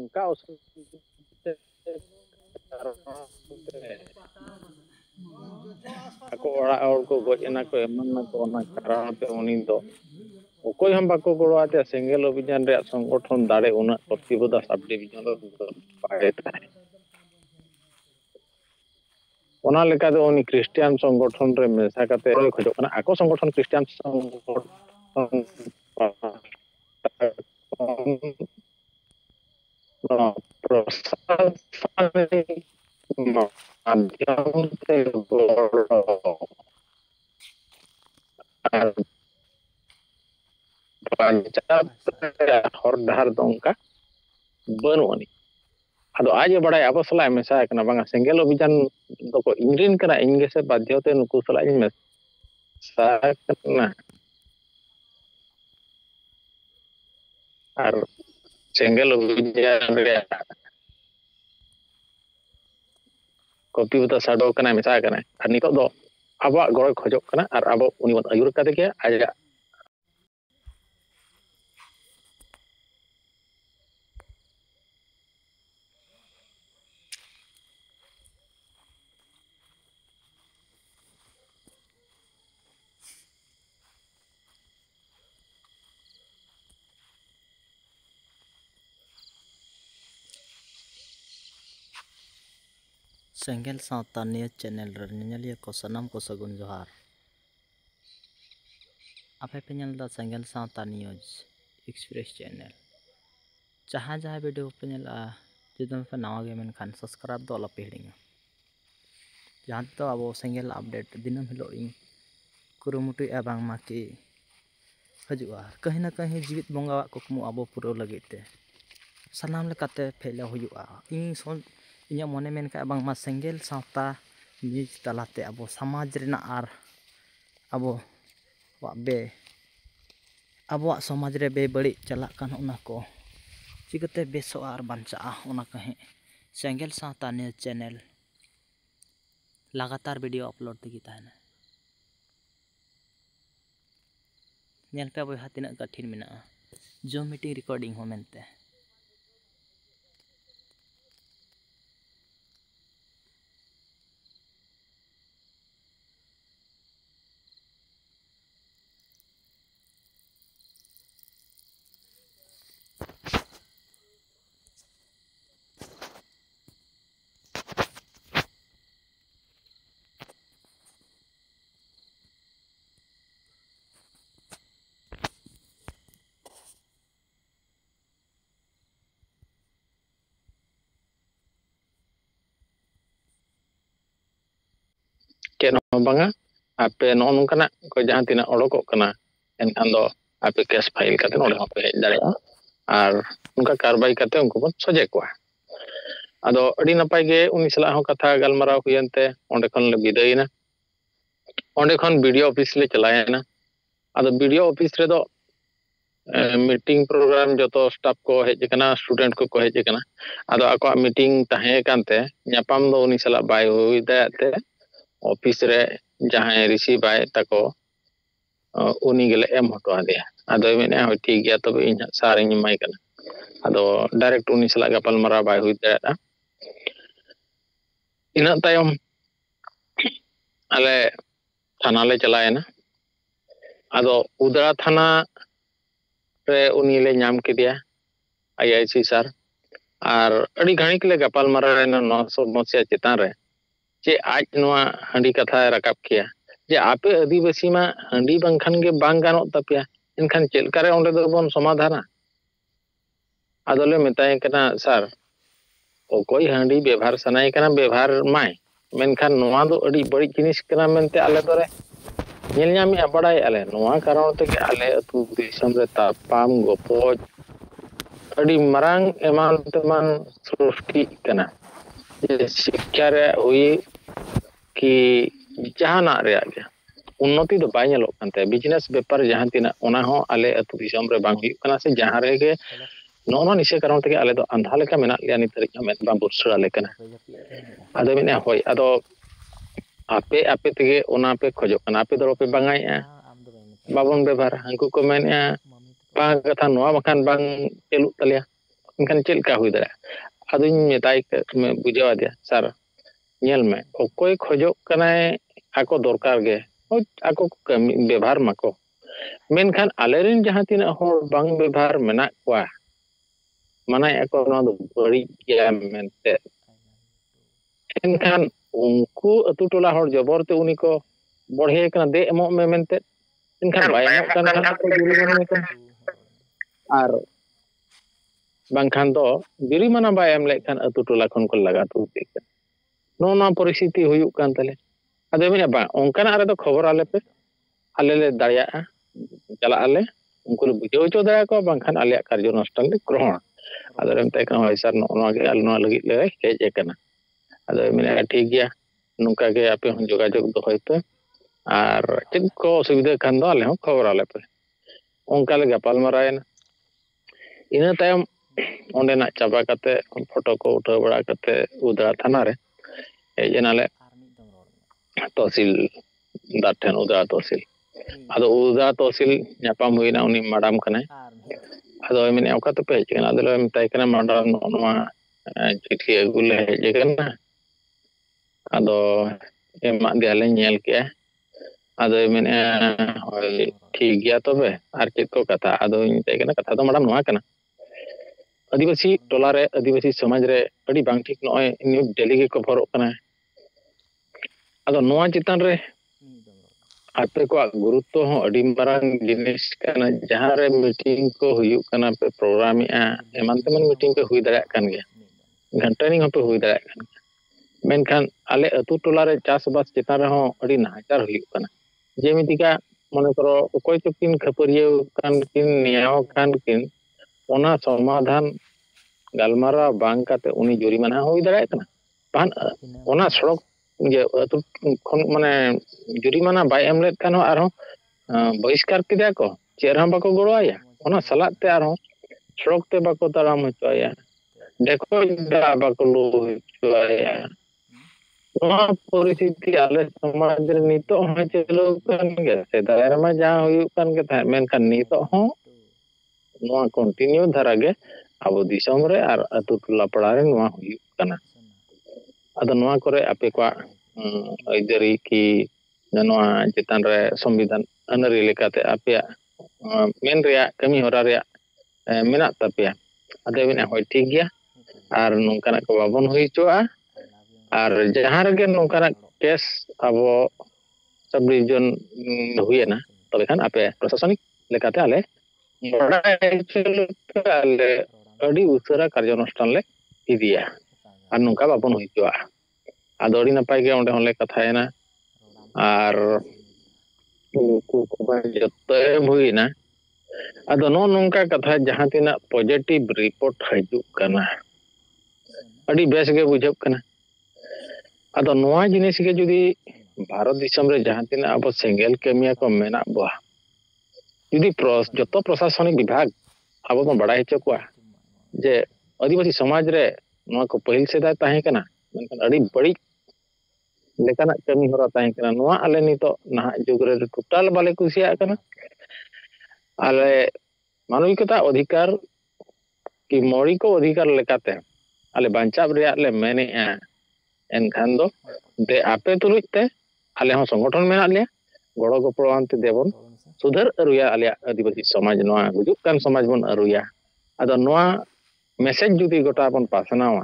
nongka ako orang orang ko goj ena ko eman na ko ona karan te uni do okoy ham bako goro ate single obhijan re সংগঠন dare una প্রতিবদা subdivision ro পায়ে তাই ona leka do uni খ্রিস্টান সংগঠন রে মেসা কাতে খোজ kana ako সংগঠন খ্রিস্টান সংগঠন hor dahar dongka banuani ado aja badai apa sala mesa kana banga single obhijan doko ingrin kana ingese badhyote nuku sala mesa kana ar single obhijan re kopi buta sado kana mesa kana ar nito do aba goro khojok kana ar abo uni bon ayur kate ke aja Senggel Sawta News channel nyali ko sanam ko sagun johar ape penyal da Senggel Sawta News Express channel jaha video penyal judum pe nawa ge menkan subscribe do ala pehlinga jahan to abo Senggel update dinam hilo ing kurumutu abang maki hajua kahina kahi jibit bonga kokmu abo puro lagit te sanam lekate phela huyua ing son inya mone men ka bang ma Senggel Sawta News talate abo samaj rena ar abo wa be abo samaj re be bari chalak kan ona ko chikate beso ar bancha ona kahe Senggel Sawta News channel लगातार video upload तगी ताहना nail पे बहा तिना कठिन मेना जो meeting recording हो मेनते banga ape no nungkana ko jahan tina odokok kana enkan do ape case file kate node hope hej dareya ar unka karbai kate unku bon soje kwa ado adi napai ge uni sala ho katha galmarao huyente onde khon le bidaina onde khon video office le chalayena ado video office re do meeting program joto staff ko hej kana student ko hej kana ado ako meeting tahe kante nyapam do uni sala bai hui date office re jahan receive ay tako uni gele em hoto ade ado mene ho thik gaya tobe inya saring mai kana ado direct uni sala gapal mara bai hui da ina tayom ale thana le chalayena ado udara thana re uni le nyam kidia IIC sir ar adi ghanik le gapal mara re no समस्या चितान re जे आज नवा हंडी कथा रकाब किया जे आपे आदिवासी मा हंडी बांखान गे बांग गानो तपिया इनखान चेलकारे ओंडे दो बोन समाधाना आदोले मेताय कना सर ओकोई हंडी व्यवहार सनाय कना व्यवहार माय मेनखान नवा दो अडी बड़ी जिनिस कना मेनते आले तोरे नेल ᱧᱟᱢᱮ ᱵᱟᱲᱟᱭ ᱟᱞᱮ ᱱᱚᱣᱟ ᱠᱟᱨᱚᱱ ᱛᱮᱜᱮ ᱟᱞᱮ ᱟᱹᱛᱩ ᱫᱤᱥᱚᱢ ᱨᱮ ᱛᱟᱯᱟᱢ ᱜᱚᱯᱚᱡ ᱟᱹᱰᱤ ᱢᱟᱨᱟᱝ ᱮᱢᱟᱱ ᱛᱮᱢᱟᱱ ᱥᱨᱤᱥᱴᱤ ᱠᱟᱱᱟ शिक्षा रे हुई कि जहाना रे आगे उन्नति दो बाय ñeloक kanते बिजनेस व्यापार जहां तिना ओना हो आले अतु दिसम रे बांग हुई kana se जहां रे ge नो निसे कारण तके आले दो अंधा लेका मेना लिया नि तरिक में बां बुसरा लेकना आदो मेने होय आदो आपे आपे तगे ओना पे खोजो kana आपे दो पे बांगाया बाबन व्यवहार हंकु को मेनया बा कथा नोआ बखान बांग चलु तलिया enkhan chel ka hui dara aduñ metai bujaw adia sar nyel me okoy khojok kanay ako dorkar ge ako kami ব্যবহার mako menkhan alerin jahan tina hor bang ব্যবহার menak kwa manay ako no do bari ya mente enkhan unku atu tola hor jobor te uni ko बढ़े kana de emok me mente enkhan bay emok kan ko jurimana me ar bangkhan do jurimana bay em lekhan atu tola khon ko laga tuti no na परिस्थिति huyuk kan tale ado mena ba onkana are do khobor ale pe ale le daya chala ale unku le bujo cho daya ko bangkhan ale karjo nostan le grohon ado rem te kan hoy sar no ge al no lagi le hej ekana ado mena ठीक गया nungka ge ape hon jogajog do hoype আর check को सुविधा खान दो आले हो खबर आले पे ओंका ले गपाल मरायन इन तायम ओंडे ना चाबा कते फोटो को उठा बड़ा कते उदरा थाना रे एजेनाले तहसील दाठन उदरा तहसील आदो उदरा तहसील न्यापाम हुइना उनी मैडम कने आदो मेने ओका तो पे हेजना आदो ले मताय कने मैडम नोमा चिठी अगुले हेजना आदो एमा देले नेल के ado mene ठीक गया तबे आर चेक को कथा ado मिते कना कथा तो मैडम नोआ कना आदिवासी टोला रे आदिवासी समाज रे अडी बांग ठीक नय न्यूज डेली के कवर कना ado नोआ चितान रे आपे को गुरुत्व हो अडी मारांग जिनिस कना जहां रे मीटिंग को हुयु कना पे प्रोग्राम या एमान तेमन मीटिंग पे हुई दरा कान गया घंटानी हो पे हुई दरा कान मेनखान आले अतु टोला रे चास बास चितान रे हो अडी नाचार हुयु कना जेमितिका मने करो कोई तो किन खपरियो कान किन नियाव कान किन ओना समाधान गालमारा बांग काते उनी जुरिमाना होई दराय कना पान ओना सड़क जे अतु खन माने जुरिमाना बाय एमलेट कानो आरो बहिष्कार किदा को चेरहा बाको गड़ोया ओना सलात ते आरो सड़क ते बाको ताराम होचोया देखो दा बाको लो होचोया परिस्थिति आले समाज रे नितो हो चलो कान गे सेदाय रमा जा हुयु कान के था मेनखान नितो हो नोआ कंटिन्यू धारा गे अब दिसम रे आर अतु टोला पड़ा रे नोआ हुयु काना अदो नोआ करे आपे को अइदरी की नोआ चितान रे संविधान अनरी लेकाते आपे मेन रे कमी होरा रे मेना तपिया अदे बिना होय ठीक गया आर नोंकाना को बाबन हुई चोआ और जहां रे नोंकाना केस अब सब डिवीजन हुएना तबे खान आपे प्रशासनिक लेकाते आले आले अडी उसरा कार्यानुष्ठान ले इदिया और नोंका बाबन हुई चोआ आदो अडी नपाय गे ओंडे होले कथायना और को जत्ते हुइना आदो नो नोंका कथा जहां तिना पॉजिटिव रिपोर्ट हजु कना अडी बेस गे बुझब कना आदो नोआ जिनिस के जुदी भारत दिसम रे जहां तिना अब सेंगेल कमिया को मेना बा जुदी जतो प्रशासनिक विभाग अब बन बड़ा हेचो को जे आदिवासी समाज रे नोआ को पहिल सेदा ताहे कना मेनखान अडी बड़ी लेकाना कमी होरा ताहे कना नोआ आले नितो ना जुग रे टोटल बाले कुसिया कना आले मानविकता अधिकार की मौलिक अधिकार लेकाते आले बांचाब रे ले मेने एनखान दो दे आपे तुलुते आले हो संगठन मेना ले गड़ो गपड़ांते देबन सुधर अरुया आले आदिवासी समाज नोआ गुजुक कान समाज बन अरुया आदो नोआ मेसेज जुदी गोटा बन पासनावा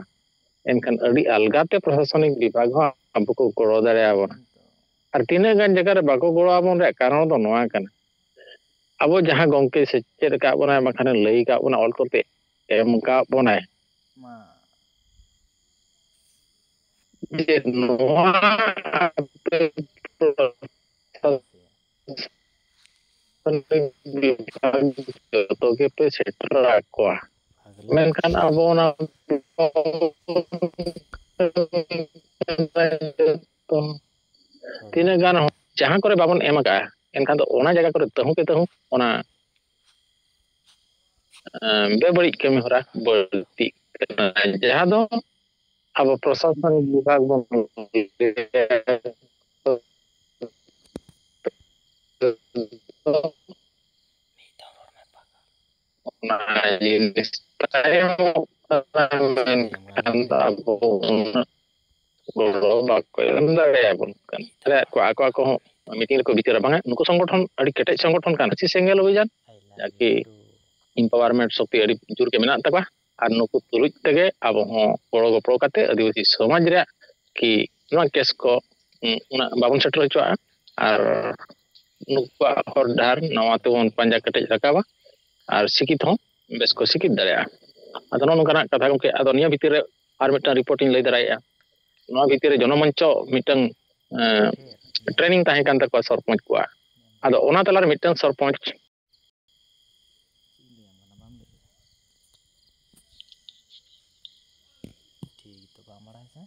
एनखान अडी अलगाते प्रशासनिक विभाग हो अब को गड़ो दारे आबन आर तिने गान जगह रे बाको गड़ो आबन रे कारण दो नोआ काना अब जहां गंके से चेद का बना माखाने लई का बना ऑल करते एम का बनाए जे नोआ तो के पे सेटर को मेनखान अब ओना तो तिने गान जहां करे बाबन एम का एनखान तो ओना जगह करे तहु के तहु ओना बेबड़ी कमी होरा बड़ी जहां दो अब प्रशासनिक विभाग बन ᱢᱮᱱᱠᱷᱟᱱ ᱟᱵᱚ ᱩᱱᱟᱹᱜ ᱜᱚᱲᱚ ᱵᱟᱠᱚ ᱮᱢ ᱫᱟᱲᱮᱭᱟᱵᱚᱱ ᱠᱟᱱᱟ ᱟᱠᱚ ᱦᱚᱸ ᱢᱤᱴᱤᱝ ᱨᱮᱠᱚ ᱵᱤᱪᱟᱹᱨᱟ ᱵᱟᱝᱟ ᱱᱩᱠᱩ ᱥᱚᱝᱜᱚᱴᱷᱚᱱ ᱟᱹᱰᱤ ᱠᱮᱴᱮᱡ ᱥᱚᱝᱜᱚᱴᱷᱚᱱ ᱠᱟᱱᱟ ᱥᱮᱸᱜᱮᱞ ᱚᱵᱷᱤᱡᱟᱱ ᱡᱟᱠᱤ ᱤᱢᱯᱟᱣᱟᱨᱢᱮন্ট ᱥᱚᱠতি ᱟᱹᱰᱤ ᱡᱳᱨ ᱜᱮ ᱢᱮᱱᱟᱜ ᱛᱟᱠᱚᱣᱟ ᱟᱨ ᱱᱩᱠᱩ ᱛᱩᱞᱩᱡ ᱛᱮᱜᱮ ᱟᱵᱚ ᱦᱚᱸ ᱜᱚᱲᱚ ᱜᱚᱯᱚᱲᱚ ᱠᱟᱛᱮ ᱟᱹᱫᱤᱵᱟᱹᱥᱤ ᱥᱚᱢᱟᱡᱽ ᱨᱮᱭᱟᱜ ᱠᱤ ᱱᱚᱣᱟ ᱠᱮᱥ ᱠᱚ ᱩᱱᱟᱹᱜ ᱵᱟᱵᱚᱱ ᱥᱮᱴᱮᱨ ᱦᱚᱪᱚᱣᱟᱜᱼᱟ ᱟᱨ ᱱᱩᱠᱩᱣᱟᱜ ᱦᱚᱨ ᱰᱟᱦᱟᱨ ᱱᱟᱣᱟ ᱛᱮᱵᱚᱱ ᱯᱟᱸᱡᱟ ᱠᱮᱴᱮᱡ ᱨᱟᱠᱟᱵᱟ ᱟᱨ ᱥᱤᱠᱤᱛ ᱦᱚᱸ ᱵᱮᱥ ᱠᱚ ᱥᱤᱠᱤᱛ ᱫᱟᱲᱮᱭᱟᱜᱼᱟ ᱟᱫᱚ ᱱᱚᱜᱼᱚ ᱱᱚᱝᱠᱟᱱᱟᱜ ᱠᱟᱛᱷᱟ ᱜᱚᱢᱠᱮ ᱟᱫᱚ ᱱᱤᱭᱟᱹ ᱵᱷᱤᱛᱤᱨ ᱨᱮ ᱟᱨ ᱢᱤᱫᱴᱟᱝ ᱨᱤᱯᱳর্ট ᱤᱧ ᱞᱟᱹᱭ ᱫᱟᱲᱮᱭᱟᱜᱼᱟ ᱱᱚᱣᱟ ᱵᱷᱤᱛᱤᱨ ᱨᱮ ᱡᱚᱱᱚᱢᱚᱧᱪᱚ ᱢᱤᱫᱴᱟᱝ ᱴᱨᱮᱱᱤᱝ ᱛᱟᱦᱮᱸ ᱠᱟᱱ ᱛᱟᱠᱚᱣᱟ ᱥᱚᱨᱯᱚᱧᱪ ᱠᱚᱣᱟᱜ ᱟᱫᱚ ᱚᱱᱟ ᱛᱟᱞᱟᱨᱮ ᱢᱤᱫᱴᱟᱝ ᱥᱚᱨᱯᱚᱧᱪ ᱴᱷᱤᱠ ᱛᱚ ᱵᱟᱢ ᱵᱟᱲᱟᱭ ᱥᱮ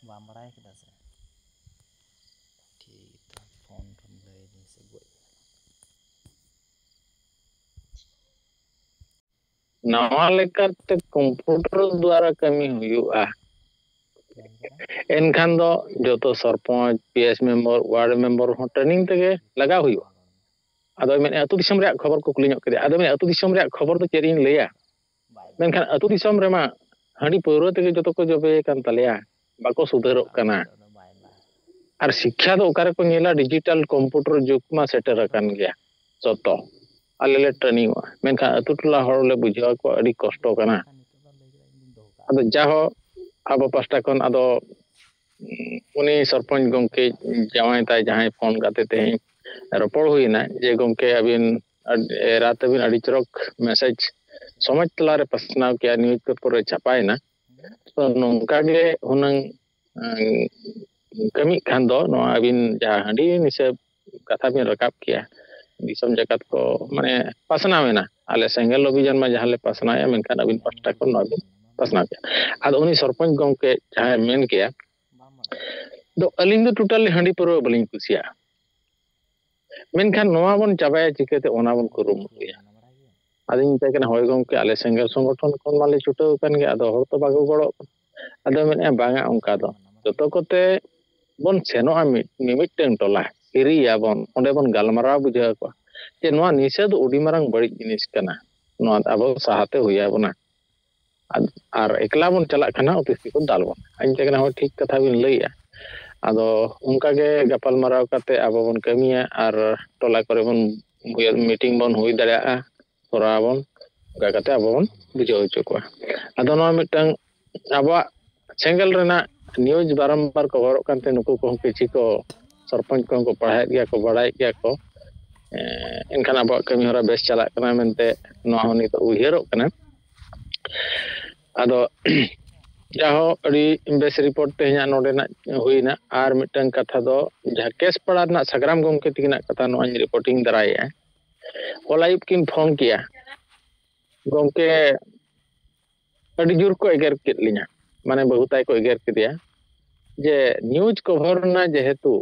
ᱵᱟᱢ ᱵᱟᱲᱟᱭ ᱠᱮᱫᱟ ᱥᱮ ᱴᱷᱤᱠ ᱛᱚ ᱯᱷᱳᱱ ᱨᱮᱢ ᱞᱟᱹᱭ ᱫᱤᱧ ᱥᱮ ᱜᱚᱡ ᱱᱟᱣᱟ ᱞᱮᱠᱟᱛᱮ ᱠᱚᱢᱯᱤউᱴᱟᱨ ᱫᱩᱣᱟᱨᱟ ᱠᱟᱹᱢᱤ ᱦᱩᱭᱩᱜᱼᱟ ᱮᱱᱠᱷᱟन ᱫᱚ ᱡᱚᱛᱚ ᱥᱚᱨᱯᱚᱧᱪ ᱯᱤᱮᱥ ᱢᱮᱢᱵᱟᱨ ᱳয়ার্ড ᱢᱮᱢᱵᱟᱨ ᱦᱚᱸ ᱴᱨᱮᱱᱤᱝ ᱛᱮᱜᱮ ᱞᱟᱜᱟᱣ ᱦᱩᱭᱩᱜᱼᱟ ᱟᱫᱚ ᱢᱮᱱᱮ ᱟᱹᱛᱩ ᱫᱤᱥᱚᱢ ᱨᱮᱭᱟᱜ ᱠᱷᱚᱵᱚᱨ ᱠᱚ ᱠᱩᱞᱤ ᱧᱚᱜ ᱠᱮᱫᱮᱭᱟ ᱟᱫᱚ ᱢᱮᱱᱮ ᱟᱹᱛᱩ ᱫᱤᱥᱚᱢ ᱨᱮᱭᱟᱜ ᱠᱷᱚᱵᱚᱨ ᱫᱚ ᱪᱮᱫ ᱤᱧ ᱞᱟᱹᱭᱟ ᱢᱮᱱᱠᱷᱟᱱ ᱟᱹᱛᱩ ᱫᱤᱥᱚᱢ ᱨᱮᱢᱟ ᱦᱟᱺᱰᱤ ᱯᱟᱹᱣᱨᱟᱹ ᱛᱮᱜᱮ ᱡᱚᱛᱚ ᱠᱚ ᱡᱚᱵᱮ ᱠᱟᱱ ᱛᱟᱞᱮᱭᱟ ᱵᱟᱠᱚ ᱥᱩᱫᱷᱟᱹᱨᱚᱜ ᱠᱟᱱᱟ ᱟᱨ ᱥᱤᱠᱠᱷᱟ ᱫᱚ ᱚᱠᱟ ᱨᱮᱠᱚ ᱧᱮᱞᱟ ᱰᱤᱡᱤᱴᱟᱞ ᱠᱚᱢᱯᱤউᱴᱟᱨ ᱡᱩᱜᱽ ᱢᱟ ᱥᱮᱴᱮᱨ ᱟᱠᱟᱱ ᱜᱮᱭᱟ ᱡᱚᱛᱚ ᱟᱞᱮ ᱞᱮ ᱴᱨᱮᱱᱤᱝᱚᱜᱼᱟ ᱢᱮᱱᱠᱷᱟन ᱟᱹᱛᱩ ᱴᱚᱞᱟ ᱦᱚᱲ ᱞᱮ ᱵᱩᱡᱷᱟᱹᱣ ᱟᱠᱚᱣᱟ ᱟᱹᱰᱤ ᱠᱚᱥᱴᱚ ᱠᱟᱱᱟ ᱟᱫᱚ ᱡᱟᱦᱚ ᱟᱵᱚ ᱯᱟᱥᱴᱟ ᱠᱷᱚᱱ ᱟᱫᱚ ᱩᱱᱤ ᱥᱚᱨᱯᱚᱧᱪ ᱜᱚᱢᱠᱮ ᱡᱟᱶᱟᱭ ᱛᱟᱭ ᱡᱟᱦᱟᱸᱭ ᱯᱷᱳᱱ ᱠᱟᱛᱮ ᱛᱮᱦᱮᱧ ᱨᱚᱯᱚᱲ ᱦᱩᱭᱱᱟ ᱡᱮ ᱜᱚᱢᱠᱮ ᱟᱹᱵᱤᱱ ᱨᱟᱛ ᱟᱹᱵᱤᱱ ᱟᱹᱰᱤ ᱪᱚᱨᱚᱠ ᱢᱮᱥᱮᱡᱽ ᱥᱚᱢᱟᱡᱽ ᱛᱟᱞᱟᱨᱮ ᱯᱟᱥᱱᱟᱣ ᱠᱮᱜᱼᱟ ᱱᱤᱭᱩᱡᱽ ᱯᱮᱯᱟᱨ ᱨᱮ ᱪᱷᱟᱯᱟᱭᱮᱱᱟ ᱛᱚ ᱱᱚᱝᱠᱟ ᱜᱮ ᱦᱩᱱᱟᱹᱝ ᱠᱟᱹᱢᱤᱜ ᱠᱷᱟᱱ ᱫᱚ ᱱᱚᱣᱟ ᱟᱹᱵᱤᱱ ᱡᱟᱦᱟᱸ ᱦᱟᱺᱰᱤ ᱱᱤᱥᱟᱹ ᱠᱟᱛᱷᱟ ᱵᱤᱱ ᱨᱟᱠᱟᱵ ᱠᱮᱜᱼᱟ ᱫᱤᱥᱚᱢ ᱡᱟᱠᱟᱛ ᱠᱚ ᱢᱟᱱᱮ ᱯᱟᱥᱱᱟᱣᱮᱱᱟ ᱟᱞᱮ ᱥᱮᱸᱜᱮᱞ ᱚᱵᱷᱤᱡᱟᱱ ᱢᱟ ᱡᱟᱦᱟᱸ ᱞᱮ ᱯᱟᱥᱱᱟᱣᱮᱜᱼᱟ ᱢᱮᱱᱠᱷᱟᱱ ᱟᱹᱵᱤᱱ ᱯᱟᱥᱴᱟ ᱠᱷᱚᱱ ᱱᱚᱣᱟ ᱵᱤᱱ ᱯᱟᱥᱱᱟᱣ ᱠᱮᱜᱼᱟ ᱟᱫᱚ ᱩᱱᱤ ᱥᱚᱨᱯᱚᱧᱪ ᱜᱚᱢᱠᱮ ᱡᱟᱦᱟᱸᱭ ᱢᱮᱱ ᱠᱮᱜᱼᱟ ᱫᱚ ᱟᱹᱞᱤᱧ ᱫᱚ ᱴᱳᱴᱟᱞᱤ ᱦᱟᱺᱰᱤ ᱯᱟᱹᱣᱨᱟᱹ ᱵᱟᱹᱞᱤᱧ ᱠᱩᱥᱤᱭᱟᱜᱼᱟ ᱢᱮᱱᱠᱷᱟᱱ ᱱᱚᱣᱟ ᱵᱚᱱ ᱪᱟᱵᱟᱭᱟ ᱪᱤᱠᱟᱹᱛᱮ ᱚᱱᱟ ᱵᱚᱱ ᱠᱩᱨᱩᱢᱩᱴᱩᱭᱟ ᱟᱫᱚᱧ ᱢᱮᱛᱟᱭ ᱠᱟᱱᱟ ᱦᱳᱭ ᱜᱚᱢᱠᱮ ᱟᱞᱮ ᱥᱮᱸᱜᱮᱞ ᱥᱚᱝᱜᱚᱴᱷᱚᱱ ᱠᱷᱚᱱ ᱢᱟᱞᱮ ᱪᱷᱩᱴᱟᱹᱣ ᱟᱠᱟᱱ ᱜᱮᱭᱟ ᱟᱫᱚ ᱦᱚᱲ ᱛᱚ ᱵᱟᱠᱚ ᱜᱚᱲᱚᱜ ᱟᱫᱚ ᱢᱮᱱᱮᱫᱼᱟ ᱵᱟᱝᱟ ᱚᱱᱠᱟ ᱫᱚ ᱡᱚᱛᱚ ᱠᱚᱛᱮ ᱵᱚᱱ ᱥᱮᱱᱚᱜᱼᱟ ᱢᱤᱢᱤᱫᱴᱟᱝ ᱴᱚᱞᱟ ᱦᱤᱨᱤᱭᱟᱵᱚᱱ ᱚᱸᱰᱮ ᱵᱚᱱ ᱜᱟᱞᱢᱟᱨᱟᱣ ᱵᱩᱡᱷᱟᱹᱣ ᱟᱠᱚᱣᱟ ᱡᱮ ᱱᱚᱣᱟ ᱱᱤᱥᱟᱹ ᱫᱚ ᱟᱹᱰᱤ ᱢᱟᱨᱟᱝ ᱵᱟᱹᱲᱤᱡ ᱡᱤᱱᱤᱥ ᱠᱟᱱᱟ ᱱᱚᱣᱟ ᱟᱵᱚ ᱥᱟᱦᱟᱛᱮ ᱦᱩᱭ ᱟᱵᱚᱱᱟ ᱟᱨ ᱮᱠᱞᱟ ᱵᱚᱱ ᱪᱟᱞᱟᱜ ᱠᱷᱟᱱ ᱚᱯᱷᱤᱥ ᱛᱮᱠᱚ ᱫᱟᱞ ᱵᱚᱱᱟ ᱤᱧ ᱢᱮᱛᱟᱭ ᱠᱟᱱᱟ ᱦᱳᱭ ᱴᱷᱤᱠ ᱠᱟᱛᱷᱟ ᱵᱤᱱ ᱞᱟᱹᱭᱮᱜᱼᱟ ᱟᱫᱚ ᱚᱱᱠᱟᱜᱮ ᱜᱟᱯᱟᱞᱢᱟᱨᱟᱣ ᱠᱟᱛᱮ ᱟᱵᱚ ᱵᱚᱱ ᱠᱟᱹᱢᱤᱭᱟ ᱟᱨ ᱴᱚᱞᱟ ᱠᱚᱨᱮ ᱵᱚᱱ ᱢᱤᱴᱤᱝ ᱵᱚᱱ ᱦᱩᱭ ᱫᱟᱲᱮᱭᱟᱜᱼᱟ ᱠᱚᱨᱟᱣ ᱟᱵᱚᱱ ᱚᱱᱠᱟ ᱠᱟᱛᱮ ᱟᱵᱚ ᱵᱚᱱ ᱵᱩᱡᱷᱟᱹᱣ ᱦᱚᱪᱚ ᱠᱚᱣᱟ ᱟᱫᱚ ᱱᱚᱣᱟ ᱢᱤᱫᱴᱟᱝ ᱟᱵᱚᱣᱟᱜ ᱥᱮᱸᱜᱮᱞ ᱨᱮᱱᱟᱜ ᱱᱤᱭᱩᱡᱽ ᱵᱟᱨᱚᱢᱵᱟᱨ ᱠᱚᱵᱷᱚᱨᱚᱜ ᱠᱟᱱᱛᱮ ᱱᱩᱠᱩ ᱠᱚᱦᱚᱸ ᱠᱤᱪᱷᱤ ᱠᱚ ᱥᱚᱨᱯᱚᱧᱪ ᱠᱚᱦᱚᱸ ᱠᱚ ᱯᱟᱲᱦᱟᱣᱮᱫ ᱜᱮᱭᱟ ᱠᱚ ᱵᱟᱲᱟᱭᱮᱫ ᱜᱮᱭᱟ ᱠᱚ ᱮᱱᱠᱷᱟᱱ ᱟᱵᱚᱣᱟᱜ ᱠᱟᱹᱢᱤ ᱦᱚᱨᱟ ᱵᱮᱥ ᱪᱟᱞᱟᱜ ᱠᱟᱱᱟ ᱢᱮᱱᱛᱮ ᱱᱚᱣᱟ ᱦᱚᱸ ᱱᱤᱛᱚᱜ ᱩᱭᱦᱟᱹᱨᱚᱜ ᱠᱟᱱᱟ ᱟᱫᱚ ᱡᱟᱦᱚ ᱟᱹᱰᱤ ᱵᱮᱥ ᱨᱤᱯᱳর্ᱴ ᱛᱮᱦᱮᱧᱟᱜ ᱱᱚᱰᱮᱱᱟᱜ ᱦᱩᱭᱱᱟ ᱟᱨ ᱢᱤᱫᱴᱟᱝ ᱠᱟᱛᱷᱟ ᱫᱚ ᱡᱟᱦᱟᱸ ᱠᱮᱥ ᱯᱟᱲᱟ ᱨᱮᱱᱟᱜ ᱥᱟᱜᱽᱨᱟᱢ ᱜᱚᱢᱠᱮ ᱛᱟᱹᱠᱤᱱᱟᱜ ᱠᱟᱛᱷᱟ ᱱᱚᱜᱼᱚᱭ ᱨᱤᱯᱳর্ᱴᱤᱝ ᱫᱟᱨᱟᱭᱮᱜᱼᱟ ᱦᱚᱞᱟ ᱟᱹᱭᱩᱵ ᱠᱤᱱ ᱯᱷᱳᱱ ᱠᱮᱭᱟ ᱜᱚᱢᱠᱮ ᱟᱹᱰᱤ ᱡᱳᱨ ᱠᱚ ᱮᱜᱮᱨ ᱠᱮᱫ ᱞᱤᱧᱟ ᱢᱟᱱᱮ ᱵᱟᱹᱦᱩ ᱛᱟᱭ ᱠᱚ ᱮᱜᱮᱨ ᱠᱮᱫᱮᱭᱟ ᱡᱮ ᱱᱤᱭᱩᱡᱽ ᱠᱚᱵᱷᱟᱨ ᱨᱮᱱᱟᱜ ᱡᱮᱦᱮᱛᱩ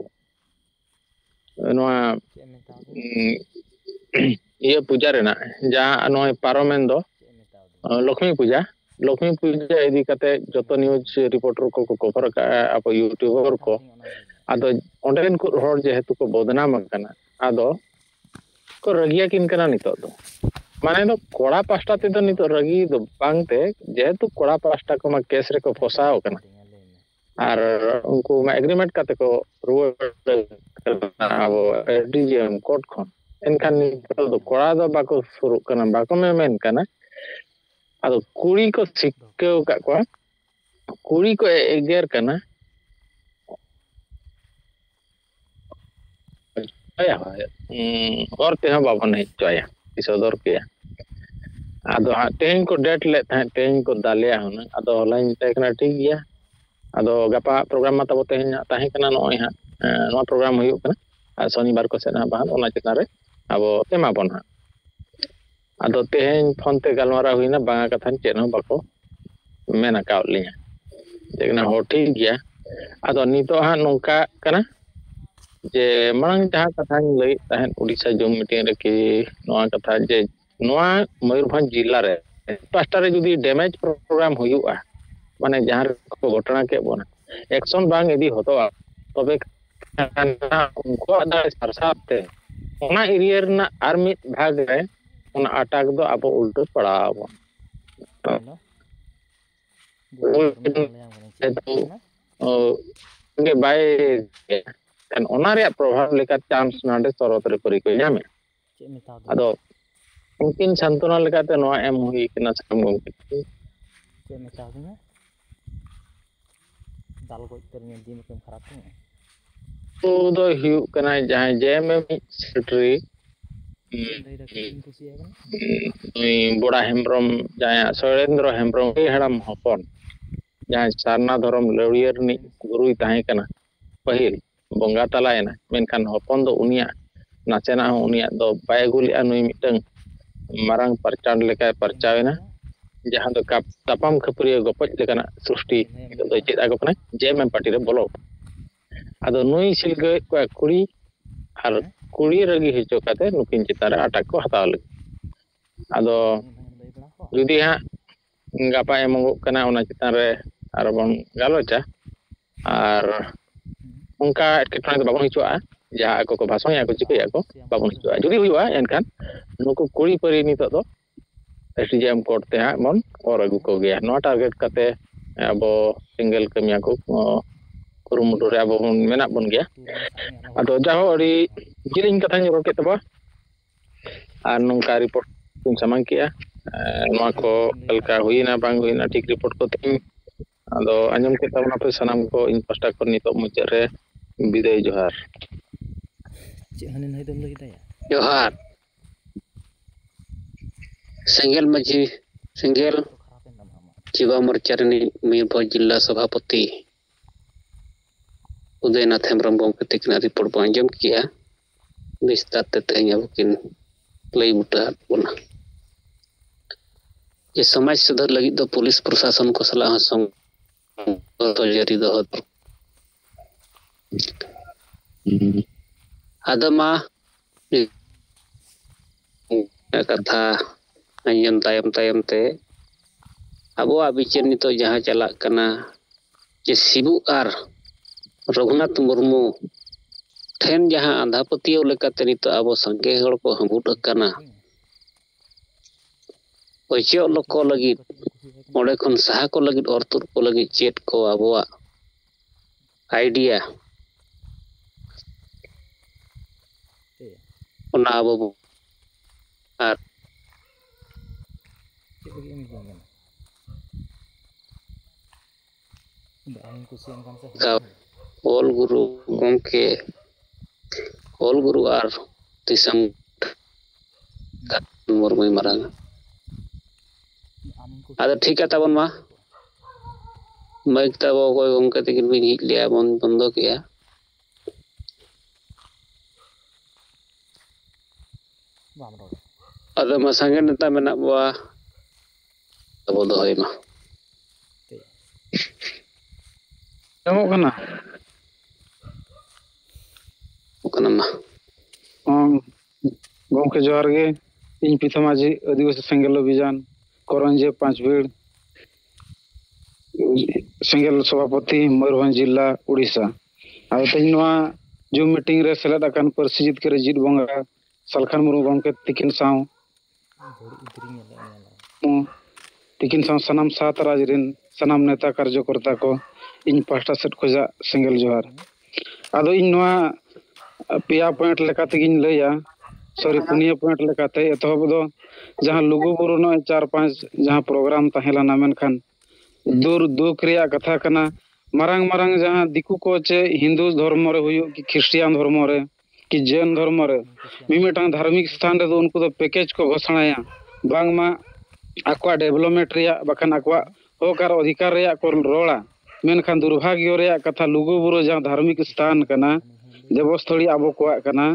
ᱱᱚᱣᱟ ᱤᱭᱟᱹ ᱯᱩᱡᱟ ᱨᱮᱱᱟᱜ ᱡᱟᱦᱟᱸ ᱱᱚᱜᱼᱚᱭ ᱯᱟᱨᱚᱢᱮᱱ ᱫᱚ ᱞᱚᱠᱠᱷᱢᱤ ᱯᱩᱡᱟ ᱤᱫᱤ ᱠᱟᱛᱮ ᱡᱚᱛᱚ ᱱᱤᱭᱩᱡᱽ ᱨᱤᱯᱳর্ᱴᱟᱨ ᱠᱚᱠᱚ ᱠᱚᱵᱷᱟᱨ ᱟᱠᱟᱜᱼᱟ ᱟᱵᱚ ᱤᱭᱩᱴᱩᱵᱟᱨ ᱠᱚ ᱟᱫᱚ ᱚᱸᱰᱮᱱ ᱠᱚ ᱦᱚᱲ ᱡᱮᱦᱮᱛᱩ ᱠᱚ ᱵᱚᱫᱱᱟᱢ ᱟᱠᱟᱱᱟ ᱟᱫᱚ ᱠᱚ ᱨᱟᱹᱜᱤᱭᱟᱠᱤᱱ ᱠᱟᱱᱟ ᱱᱤᱛᱚᱜ ᱫᱚ ᱢᱟᱱᱮ ᱫᱚ ᱠᱚᱲᱟ ᱯᱟᱥᱴᱟ ᱛᱮᱫᱚ ᱱᱤᱛᱚᱜ ᱨᱟᱹᱜᱤ ᱫᱚ ᱵᱟᱝᱛᱮ ᱡᱮᱦᱮᱛᱩ ᱠᱚᱲᱟ ᱯᱟᱥᱴᱟ ᱠᱚᱢᱟ ᱠᱮᱥ ᱨᱮᱠᱚ ᱯᱷᱚᱥᱟᱣ ᱟᱠᱟᱱᱟ ᱟᱨ ᱩᱱᱠᱩ ᱢᱟ ᱮᱜᱽᱨᱤᱢᱮন্ট ᱠᱟᱛᱮ ᱠᱚ ᱨᱩᱣᱟᱹᱲ ᱟᱵᱚ ᱰᱤᱡᱤᱮᱢ ᱠᱳর্ট ᱠᱷᱚᱱ ᱮᱱᱠᱷᱟᱱ ᱱᱤᱛᱚᱜ ᱫᱚ ᱠᱚᱲᱟ ᱫᱚ ᱵᱟᱠᱚ ᱥᱩᱨᱩᱜ ᱠᱟᱱᱟ ᱵᱟᱠᱚ ᱢᱮᱢᱮᱱ ᱠᱟᱱᱟ ᱟᱫᱚ ᱠᱩᱲᱤ ᱠᱚ ᱥᱤᱠᱷᱟᱹᱣ ᱟᱠᱟᱫ ᱠᱚᱣᱟ ᱠᱩᱲᱤ ᱠᱚ ᱮᱜᱮᱨ ᱠᱟᱱᱟ ᱦᱚᱨ ᱛᱮᱦᱚᱸ ᱵᱟᱵᱚᱱ ᱦᱮᱡ ᱦᱚᱪᱚᱭᱟ ᱥᱚᱫᱚᱨ ᱠᱮᱭᱟ ᱟᱫᱚ ᱦᱟᱸᱜ ᱛᱮᱦᱮᱧ ᱠᱚ ᱰᱮᱴ ᱞᱮᱫ ᱛᱟᱦᱮᱸᱫ ᱛᱮᱦᱮᱧ ᱠᱚ ᱫᱟᱞᱮᱭᱟ ᱦᱩᱱᱟᱹᱝ ᱟᱫᱚ ᱦᱚᱞᱟᱧ ᱢᱮᱛᱟᱭ ᱠᱟᱱᱟ ᱴᱷᱤᱠ ᱜᱮᱭᱟ ᱟᱫᱚ ᱜᱟᱯᱟ ᱯᱨᱳᱜᱨᱟᱢ ᱢᱟ ᱛᱟᱵᱚ ᱛᱮᱦᱮᱧ ᱛᱟᱦᱮᱸ ᱠᱟᱱᱟ ᱱᱚᱜᱼᱚᱭ ᱦᱟᱸᱜ ᱱᱚᱣᱟ ᱯᱨᱳᱜᱨᱟᱢ ᱦᱩᱭᱩᱜ ᱠᱟᱱᱟ ᱟᱨ ᱥᱚᱱᱤᱵᱟᱨ ᱠᱚ ᱥᱮᱫ ᱵᱟᱝ ᱚᱱᱟ ᱪᱮᱛᱟᱱ ᱨᱮ ᱟᱵᱚ ᱮᱢᱟᱵᱚᱱ ᱦᱟᱸᱜ ᱟᱫᱚ ᱛᱮᱦᱮᱧ ᱯᱷᱳᱱ ᱛᱮ ᱜᱟᱞᱢᱟᱨᱟᱣ ᱦᱩᱭᱱᱟ ᱵᱟᱝᱟ ᱠᱟᱛᱷᱟ ᱪᱮᱫ ᱦᱚᱸ ᱵᱟᱠᱚ ᱢᱮᱱ ᱟᱠᱟᱫ ᱞᱤᱧᱟ ᱦᱚᱸ ᱴᱷᱤᱠ ᱜᱮᱭᱟ ᱟᱫᱚ ᱱᱤᱛᱚᱜ ᱦᱟᱸᱜ ᱱᱚᱝᱠᱟ ᱠᱟᱱᱟ ᱡᱮ ᱢᱟᱲᱟᱝ ᱡᱟᱦᱟᱸ ᱠᱟᱛᱷᱟᱧ ᱞᱟᱹᱭᱮᱫ ᱛᱟᱦᱮᱸᱫ ᱩᱲᱤᱥᱥᱟ ᱡᱩᱢ ᱢᱤᱴᱤᱝ ᱨᱮᱠᱤ ᱱᱚᱣᱟ ᱠᱟᱛᱷᱟ ᱡᱮ ᱱᱚᱣᱟ ᱢᱚᱭᱩᱨᱵᱷᱚᱸᱡᱽ ᱡᱮᱞᱟ ᱨᱮ ᱯᱟᱥᱴᱟ ᱨᱮ ᱡᱩᱫᱤ ᱰᱮᱢᱮᱡᱽ ᱯᱨᱳᱜᱨᱟᱢ ᱦᱩᱭᱩᱜᱼᱟ ᱢᱟᱱᱮ ᱡᱟᱦᱟᱸ ᱨᱮᱠᱚ ᱜᱷᱚᱴᱚᱱᱟ ᱠᱮᱫ ᱵᱚᱱᱟ ᱮᱠᱥᱚᱱ ᱵᱟᱝ ᱤᱫᱤ ᱦᱚᱫᱚᱜᱼᱟ ᱛᱚᱵᱮ उनकुआग दाड़े सारसाबते ओना एरिया रना आर मिद भाग रे ओना अटैक दो अब उल्टा पड़ाव गे बाय kan ona reyak प्रभाव लेकर चांस नाडे सरत रे परी को ᱧᱟᱢে ᱟᱫᱚ उनकिन संतुना लेकाते नोआ एम हुई कना साम गomke ᱪᱮᱫ ᱢᱮᱛᱟ ᱫᱤᱧᱟ ᱫᱟᱞ ᱜᱚᱡ ᱛᱮ ᱧᱮᱞ ᱫᱤᱱ ᱠᱚ ᱠᱷᱟᱨᱟᱯ ᱛᱮ तो दो हुई कना जहां जेएमए सेक्रेटरी बड़ा हेम्ब्रम जहां सौरेंद्र हेम्ब्रम हड़ाम हपन जहां सारना धरम लड़ियर नि गुरुई ताहे कना पहिल बंगा तलायना मेनखान हपन दो उनिया नाचेना उनिया दो बाय गुलिया नुई मिटंग मारंग परचांड लेका परचावेना जहां दो तापाम खपरिया गपज लेकाना सृष्टि दो चेद आगो कना जेएमएम पार्टी रे बोलो आदो नुई सिलगे को कुड़ी और कुड़ी रगी हिचो काते नुकिन चितारे अटैक को हताव लगे आदो जुदी हा गापा एमंगो कना ओना चितान रे आरबन गालोचा और उनका एटकेटने दो बाबन हिचोआ जहां को भाषण या को चिकया को बाबन हिचोआ जुदी हुआ एनखान नुको कुड़ी परी नितो दो एसडीएम कोर्ट ते हा मन और अगु को गया नो टारगेट काते अब सिंगल कमिया को कुरुमुटु रे अब मेना बन गया आदो जाहो अड़ी जिलिंग कथा नि रोके तबा आर नोंका रिपोर्ट कुन सामांग किया नोआ को कलका हुईना बांग हुईना ठीक रिपोर्ट को तिन आदो आंजम के तबना पे सनाम को इन पास्टा को नितो मुचे रे विदाय जोहार चे हने नय दम लगी दया जोहार सेंगेल माझी सेंगेल जीवा मोर्चा रे मयूरभंज जिला सभापति उदयनाथ हेम्ब्रम गomke तिकना रिपोर्ट बो आंजम किया विस्तार ते तेहन अब किन लई बुटा बोना ये समाज सुधार लगी दो पुलिस प्रशासन को सलाह संग तो जारी दो आदमा कथा अंजम तायम तायम ते अबो अबिचर नितो जहां चलाक कना जे सिबु आर रघुनाथ मुर्मू ठेन जहां आंधापतियों लेकाते नितो अबो संगे हड़ को हमुट कना ओइचो लोको लगी ओडे खन साहा को लगी औरतुर को लगी चेट को अबोआ आइडिया ओना अबो आर ओल गुरु गomke ओल गुरु आर तिसम मुर्मू मारांग आदो ठीक है तबन मा माइक तबो कोई गomke तिकिन बिन हिट लिया बंद किया आदो मा संगे नेता मेना बवा तबो दोहय मा एमो कना ओकना मा गomke जोहार गे इन पिथमाजी आदिवासी सेंगेल अभियान करंजे पांच भीड़ सेंगेल सभापति मयूरभंज जिला उड़ीसा आ तेनवा जो मीटिंग रे सेलेद अकान परसिजित करे जीत बंगा सलखान मुर्मू गomke तिकिन साव तिकिन साव सनाम सात राज रिन सनाम नेता कार्यकर्ता को इन पास्टा सेट खोजा सेंगेल जोहार आदो इन नवा पिया पॉइंट लेकाते गिन लैया सॉरी पुनिया पॉइंट लेकाते एतहब दो जहां लुगु बुरु न 4-5 जहां प्रोग्राम तहेलाना मेनखान दूर दुख रिया कथा कना मारंग मारंग जहां दिकु को चे हिंदू धर्म रे हुयो कि ख्रिस्टियन धर्म रे कि जैन धर्म रे मिमिटांग धार्मिक स्थान रे उनको तो पैकेज को घोषणाया बांगमा आकवा डेवलपमेंट रिया बखान आकवा होकार अधिकार रिया को रोड़ा मेनखान दुर्भाग्य रिया कथा लुगु बुरु जहां धार्मिक स्थान कना देवस्थली आबो कोआ कना